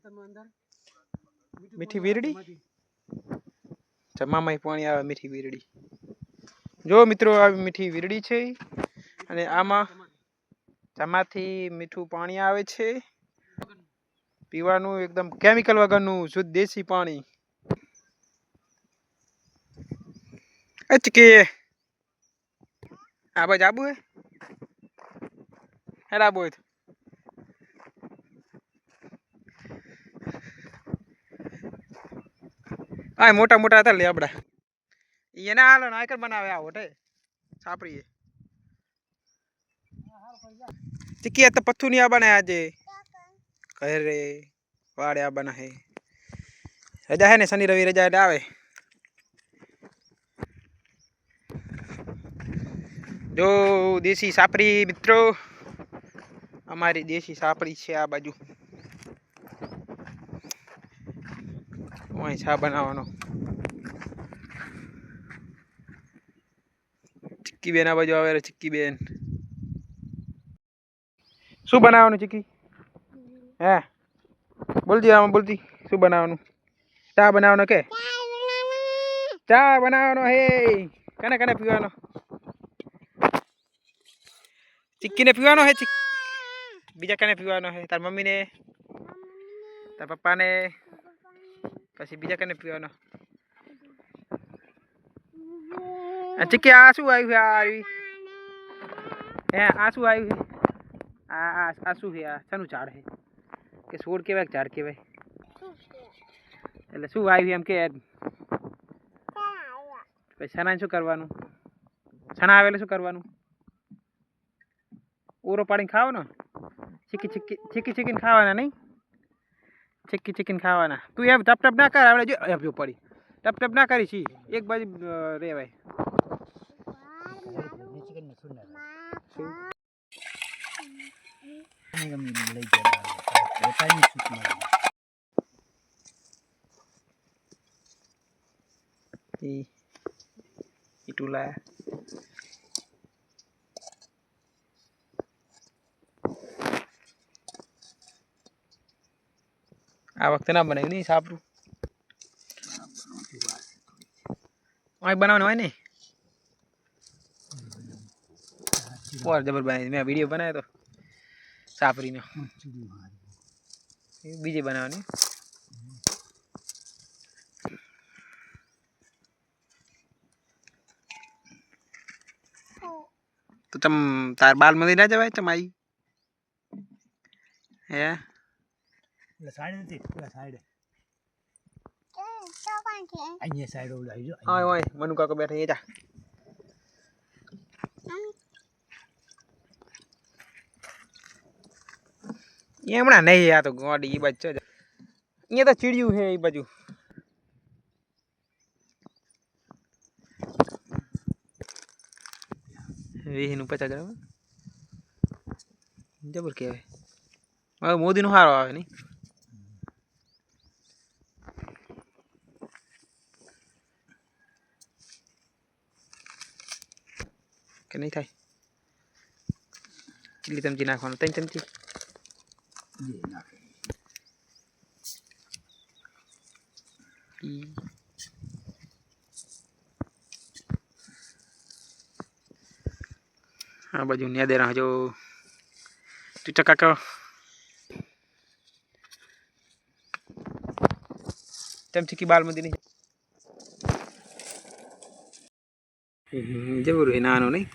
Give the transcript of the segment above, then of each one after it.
मीठी वीरड़ी जमामाय पाणी आवे मीठी वीरड़ी जो मित्रों आ मीठी वीरड़ी छे अने आमा जमाथी मीठू पाणी आवे छे पीवानुं एकदम केमिकल वगरनुं शुद्ध देसी पाणी। अचके आ बाज आबू है हेला बोल आ मोटा मोटा था ले आपड़ा ये ना हालो नायकर बनावे आ होटे सापड़ी है चिकी तो पत्थू नहीं बना आज कह रे वाड़े बना है रजा है ने शनि रवि रजा आवे जो देसी सापड़ी मित्रों हमारी देसी सापड़ी है आ बाजू वहीं छा बनावानो चिक्की बेन आ बाजू आवे चिक्की बेन शू बनावानु चिक्की हे बोलती आम बोलती शू बनावानु चा बनावानो के चा बनावानो हे कने कने पीवानो चिक्की ने पीवानो है बीजा कने पीवानो है तार मम्मी ने तार पप्पा ने પછી બીજા કને પીવાનો चिक्की आसू आयु है आसू आयु है आसू है शनु झाड़ है के सोड़ के झाड़ के એટલે શું આવ્યું એમ કે છણા શું કરવાનું છણા આવેલે શું કરવાનું ઓરો પાડીને ખાવાનો ચીકી ચીકી ચીકી ચીકીને ખાવાના નહીં चिक्की चिकन खावाना तू एम टप टप ना कर आवड़े जो पड़ी टप टप ना करी छी एक बाजू रे भाई itulah आ वक्त ना बने नहीं सापरू वही बनाने है नहीं और जबर बनाई मैं वीडियो बनाया तो सापरी ने बीजे बनाने तो तुम तार बाल मंदिर ना जावे चमाई है साइड थी साइड अहीं साइड हो जाई जो हां ओए मनु काका बैठे ये जा ये हमणा नहीं आ तो गोडी ई बच्चो ये तो चिड़ियू है ई बाजू वे नु पचा गयो जबर के है मोदी नु हारो आवे नहीं के नहीं थाय चिल्ली चमची नाखवानो 3 चमची ये नाखे हाँ बाजू न्या दे रहा जो तू चका का चमची की बाल मदी नहीं जरूर है नानो नहीं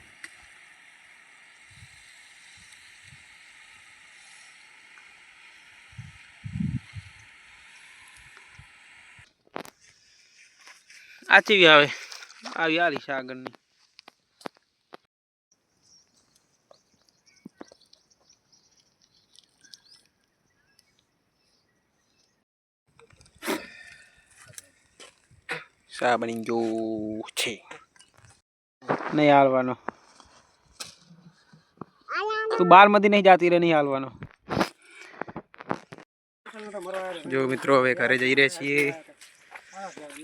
आची भी आवे આવી આરી સાગરની શા બની ગયો છે नहीं हालवानो तू बाल मधी नहीं जाती रे नहीं हालवानो जो मित्रों हवे घरे जई रहे छीए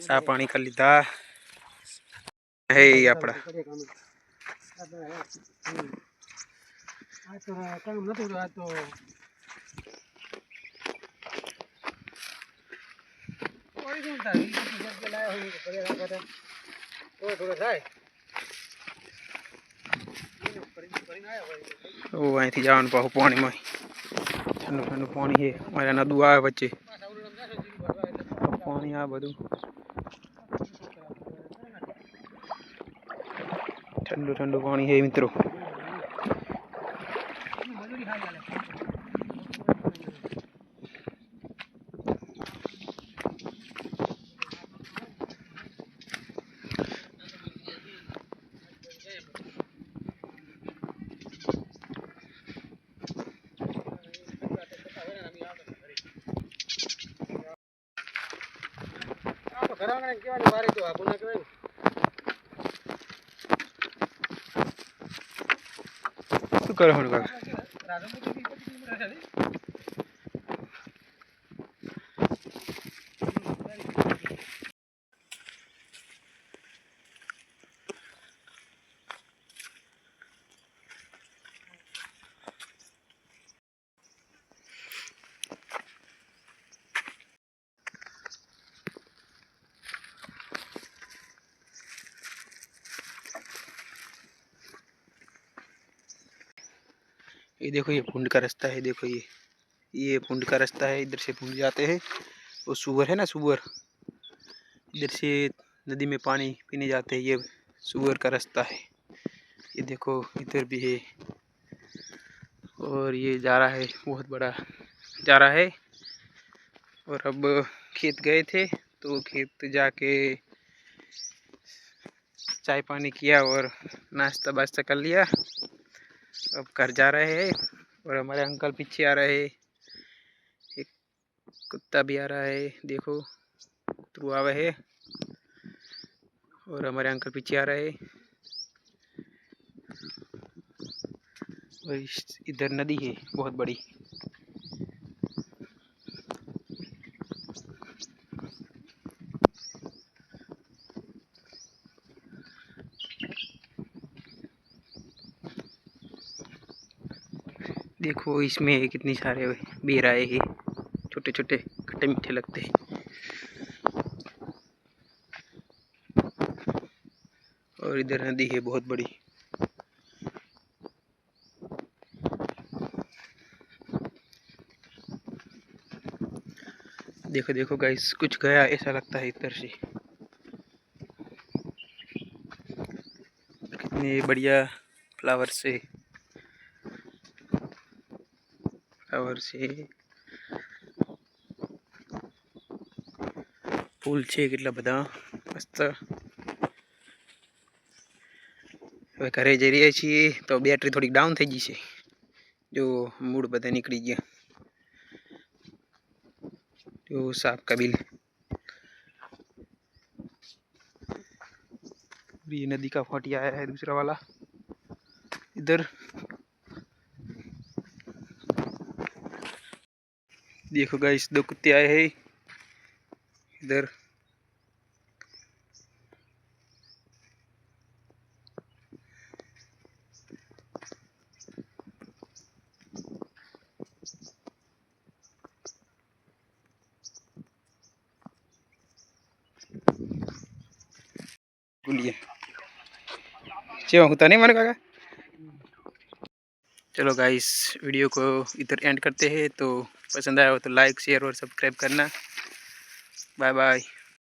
सा पानी कर लीधा है आपड़ा वहीं थी जान पाहु पानी में ठंडू ठंडू पानी है मारे नदू आए वच्चे पानी आ बधु ठंडू ठंडू पानी है मित्रों। શું કરો હણ કાકા? ये देखो ये पुंड का रास्ता है। देखो ये पुंड का रास्ता है। इधर से पुंड जाते हैं। वो सुअर है ना, सुअर इधर से नदी में पानी पीने जाते हैं। ये सुअर का रास्ता है। ये देखो इधर भी है और ये जा रहा है, बहुत बड़ा जा रहा है। और अब खेत गए थे तो खेत जाके चाय पानी किया और नाश्ता वास्ता कर लिया। अब घर जा रहे हैं और हमारे अंकल पीछे आ रहे हैं। एक कुत्ता भी आ रहा है, देखो कुतरू आवे है और हमारे अंकल पीछे आ रहे हैं। और इधर नदी है बहुत बड़ी। देखो इसमें कितनी सारे बेर आए हैं, छोटे छोटे खट्टे मीठे लगते हैं। और इधर नदी है बहुत बड़ी। देखो देखो गाइस, कुछ गया ऐसा लगता है इधर से। कितने बढ़िया फ्लावर से फूल છે કેટલા બધા મસ્ત। હવે ઘરે જઈ રહ્યા છીએ તો બેટરી થોડીક ડાઉન થઈ ગઈ છે। જો મૂડ બધા નીકળી ગયા। जो सांप का बिल। ये नदी का फाटी आया है दूसरा वाला इधर। देखो गाइस, दो कुत्ते आए हैं इधर। बोलिए चेवा होता नहीं माने काका। चलो गाइस, वीडियो को इधर एंड करते हैं। तो पसंद आया हो तो लाइक शेयर और सब्सक्राइब करना। Bye bye.